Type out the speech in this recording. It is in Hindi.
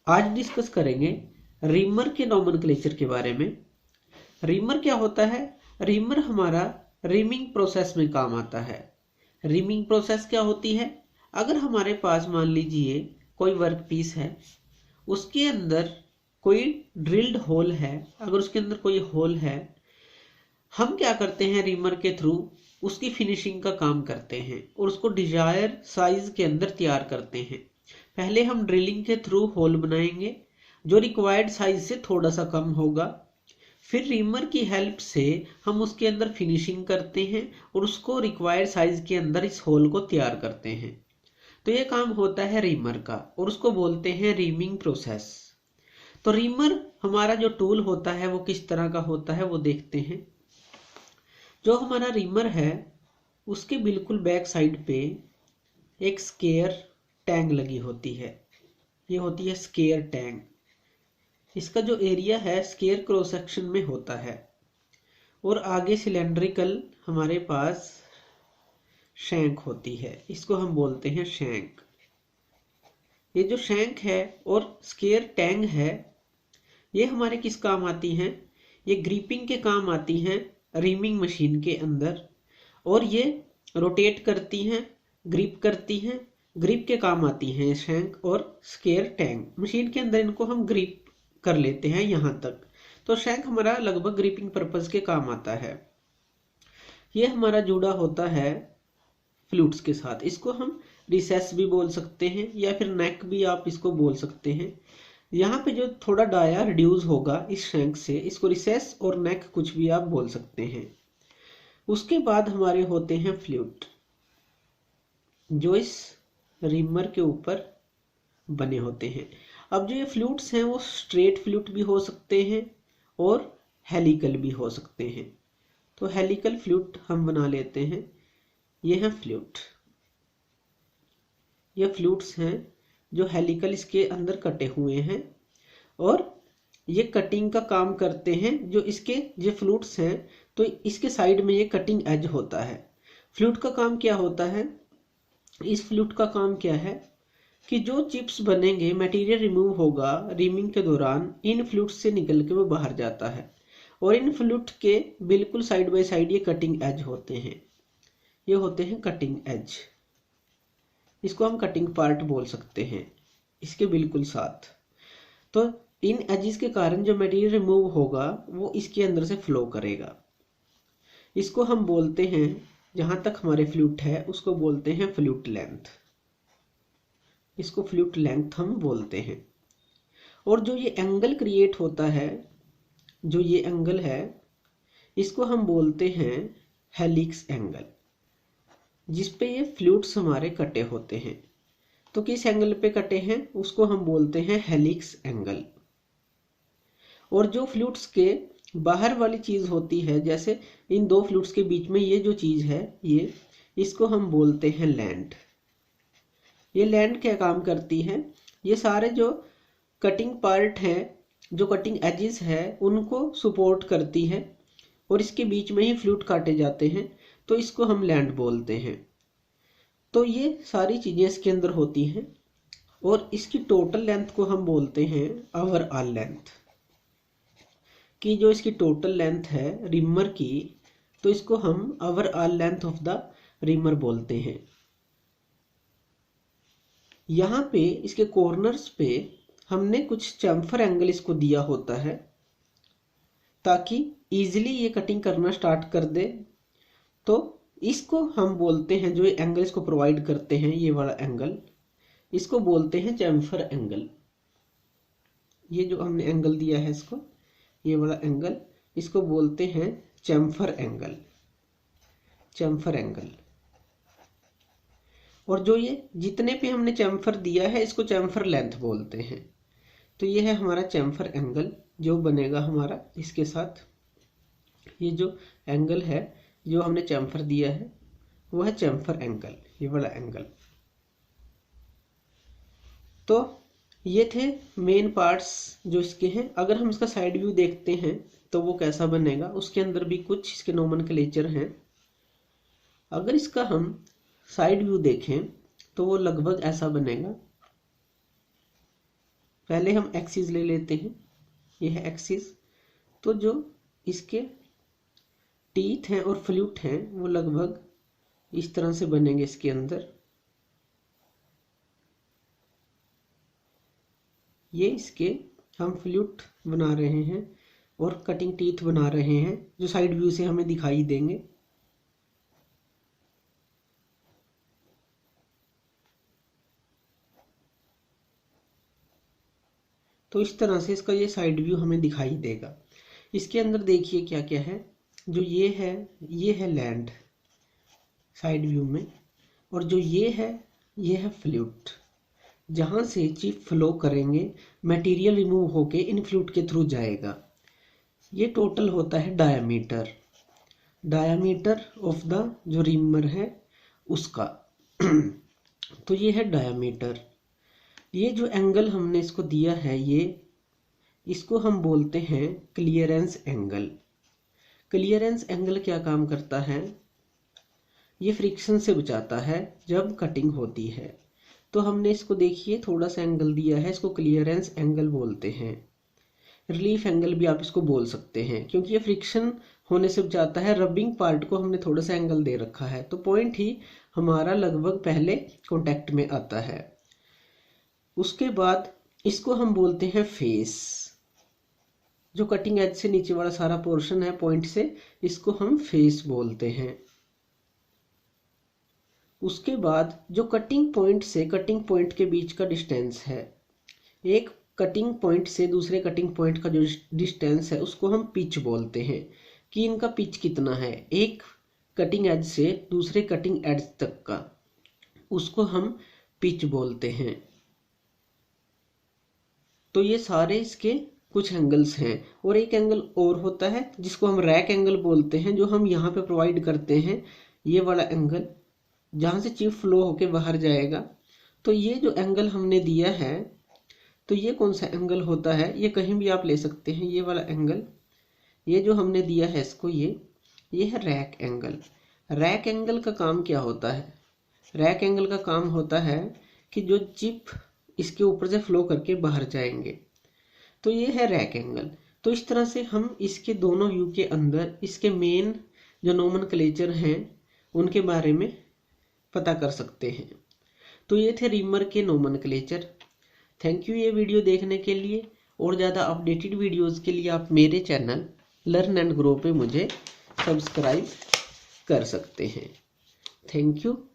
आज डिस्कस करेंगे रीमर के नोमेनक्लेचर के बारे में। रीमर क्या होता है? रीमर हमारा रीमिंग प्रोसेस में काम आता है। रीमिंग प्रोसेस क्या होती है? अगर हमारे पास मान लीजिए कोई वर्क पीस है, उसके अंदर कोई ड्रिल्ड होल है, अगर उसके अंदर कोई होल है, हम क्या करते हैं रीमर के थ्रू उसकी फिनिशिंग का काम करते हैं और उसको डिजायर साइज के अंदर तैयार करते हैं। पहले हम ड्रिलिंग के थ्रू होल बनाएंगे जो रिक्वायर्ड साइज से थोड़ा सा कम होगा, फिर रीमर की हेल्प से हम उसके अंदर फिनिशिंग करते हैं और उसको रिक्वायर्ड साइज के अंदर इस होल को तैयार करते हैं। तो ये काम होता है रीमर का और उसको बोलते हैं रीमिंग प्रोसेस। तो रीमर हमारा जो टूल होता है वो किस तरह का होता है वो देखते हैं। जो हमारा रीमर है उसके बिल्कुल बैक साइड पे एक स्केयर टैंग लगी होती है। ये होती है स्केयर टैंग। इसका जो एरिया है स्केयर क्रॉस सेक्शन में होता है और आगे सिलेंड्रिकल हमारे पास शैंक होती है, इसको हम बोलते हैं शैंक। ये जो शैंक है और स्केयर टैंग है ये हमारे किस काम आती हैं? ये ग्रिपिंग के काम आती हैं रीमिंग मशीन के अंदर, और ये रोटेट करती हैं, ग्रिप करती हैं, ग्रिप के काम आती हैं शैंक और स्केयर टैंग। मशीन के अंदर इनको हम ग्रिप कर लेते हैं यहाँ तक। तो शैंक हमारा लगभग ग्रिपिंग पर्पज के काम आता है। ये हमारा जुड़ा होता है फ्लूट्स के साथ। इसको हम रिसेस भी बोल सकते हैं या फिर नेक भी आप इसको बोल सकते हैं। यहाँ पे जो थोड़ा डाया रिड्यूस होगा इस शैंक से, इसको रिसेस और नेक कुछ भी आप बोल सकते हैं। उसके बाद हमारे होते हैं फ्लूट जो इस रीमर के ऊपर बने होते हैं। अब जो ये फ्लूट्स हैं वो स्ट्रेट फ्लूट भी हो सकते हैं और हेलिकल भी हो सकते हैं। तो हेलिकल फ्लूट हम बना लेते हैं। ये है फ्लूट। ये फ्लूट्स हैं जो हेलिकल इसके अंदर कटे हुए हैं और ये कटिंग का काम करते हैं। जो इसके जो फ्लूट्स हैं तो इसके साइड में ये कटिंग एज होता है। फ्लूट का काम क्या होता है? इस फ्लूट का काम क्या है कि जो चिप्स बनेंगे, मटेरियल रिमूव होगा रीमिंग के दौरान, इन फ्लूट से निकल के वो बाहर जाता है और इन फ्लूट के बिल्कुल साइड बाय साइड ये कटिंग एज होते हैं। ये होते हैं कटिंग एज। इसको हम कटिंग पार्ट बोल सकते हैं इसके बिल्कुल साथ। तो इन एजिस के कारण जो मटेरियल रिमूव होगा वो इसके अंदर से फ्लो करेगा। इसको हम बोलते हैं, जहां तक हमारे फ्लूट है उसको बोलते हैं फ्लूट लेंथ। इसको फ्लूट लेंथ हम बोलते हैं। और जो ये एंगल क्रिएट होता है, जो ये एंगल है, इसको हम बोलते हैं हेलिक्स एंगल, जिसपे ये फ्लूट्स हमारे कटे होते हैं। तो किस एंगल पे कटे हैं उसको हम बोलते हैं हेलिक्स एंगल। और जो फ्लूट्स के बाहर वाली चीज होती है, जैसे इन दो फ्लूट्स के बीच में ये जो चीज है, ये इसको हम बोलते हैं लैंड। ये लैंड क्या काम करती है? ये सारे जो कटिंग पार्ट है, जो कटिंग एजेस है, उनको सपोर्ट करती है और इसके बीच में ही फ्लूट काटे जाते हैं, तो इसको हम लैंड बोलते हैं। तो ये सारी चीजें इसके अंदर होती हैं और इसकी टोटल लेंथ को हम बोलते हैं ओवरऑल लेंथ। कि जो इसकी टोटल लेंथ है रिमर की, तो इसको हम overall length of the reamer बोलते हैं। यहाँ पे इसके कॉर्नर्स पे हमने कुछ चैम्फर एंगल इसको दिया होता है ताकि इजीली ये कटिंग करना स्टार्ट कर दे। तो इसको हम बोलते हैं, जो ये एंगल इसको प्रोवाइड करते हैं, ये वाला एंगल, इसको बोलते हैं चैम्फर एंगल। ये जो हमने एंगल दिया है इसको, ये वाला एंगल, इसको बोलते हैं चैम्फर एंगल। Chamfer angle. और जो ये जितने पे हमने चैम्फर दिया है इसको चैम्फर लेंथ बोलते हैं। तो ये है हमारा चैम्फर एंगल जो बनेगा हमारा इसके साथ। ये जो एंगल है जो हमने चैम्फर दिया है वो है चैम्फर एंगल, ये वाला एंगल। तो ये थे मेन पार्ट्स जो इसके हैं। अगर हम इसका साइड व्यू देखते हैं तो वो कैसा बनेगा, उसके अंदर भी कुछ इसके नोमेनक्लेचर हैं। अगर इसका हम साइड व्यू देखें तो वो लगभग ऐसा बनेगा। पहले हम एक्सिस ले लेते हैं, ये है एक्सिस। तो जो इसके टीथ हैं और फ्लूट हैं वो लगभग इस तरह से बनेंगे इसके अंदर। ये इसके हम फ्लूट बना रहे हैं और कटिंग टीथ बना रहे हैं जो साइड व्यू से हमें दिखाई देंगे। तो इस तरह से इसका ये साइड व्यू हमें दिखाई देगा। इसके अंदर देखिए क्या क्या है। जो ये है लैंड साइड व्यू में, और जो ये है फ्लूट, जहाँ से चिप फ्लो करेंगे, मटेरियल रिमूव होके इन फ्लूट के थ्रू जाएगा। ये टोटल होता है डायामीटर ऑफ द जो रिमर है उसका। तो ये है डायामीटर। ये जो एंगल हमने इसको दिया है, इसको हम बोलते हैं क्लियरेंस एंगल। क्लियरेंस एंगल क्या काम करता है? ये फ्रिक्शन से बचाता है जब कटिंग होती है। तो हमने इसको देखिए थोड़ा सा एंगल दिया है, इसको क्लियरेंस एंगल बोलते हैं। रिलीफ एंगल भी आप इसको बोल सकते हैं, क्योंकि ये फ्रिक्शन होने से बचाता है। रबिंग पार्ट को हमने थोड़ा सा एंगल दे रखा है, तो पॉइंट ही हमारा लगभग पहले कॉन्टैक्ट में आता है। उसके बाद इसको हम बोलते हैं फेस। जो कटिंग एज से नीचे वाला सारा पोर्शन है पॉइंट से, इसको हम फेस बोलते हैं। उसके बाद जो कटिंग पॉइंट से कटिंग पॉइंट के बीच का डिस्टेंस है, एक कटिंग पॉइंट से दूसरे कटिंग पॉइंट का जो डिस्टेंस है उसको हम पिच बोलते हैं कि इनका पिच कितना है, एक कटिंग एज से दूसरे कटिंग एज तक का, उसको हम पिच बोलते हैं। तो ये सारे इसके कुछ एंगल्स हैं। और एक एंगल और होता है जिसको हम रैक एंगल बोलते हैं, जो हम यहाँ पे प्रोवाइड करते हैं। ये वाला एंगल जहाँ से चिप फ्लो होके बाहर जाएगा। तो ये जो एंगल हमने दिया है, तो ये कौन सा एंगल होता है, ये कहीं भी आप ले सकते हैं। ये वाला एंगल, ये जो हमने दिया है इसको, ये है रैक एंगल। रैक एंगल का काम क्या होता है? रैक एंगल का काम होता है कि जो चिप इसके ऊपर से फ्लो करके बाहर जाएंगे, तो ये है रैक एंगल। तो इस तरह से हम इसके दोनों व्यू के अंदर इसके मेन जो नोमेनक्लेचर हैं उनके बारे में पता कर सकते हैं। तो ये थे रिमर के नोमेनक्लेचर। थैंक यू ये वीडियो देखने के लिए। और ज़्यादा अपडेटेड वीडियोस के लिए आप मेरे चैनल लर्न एंड ग्रो पे मुझे सब्सक्राइब कर सकते हैं। Thank you.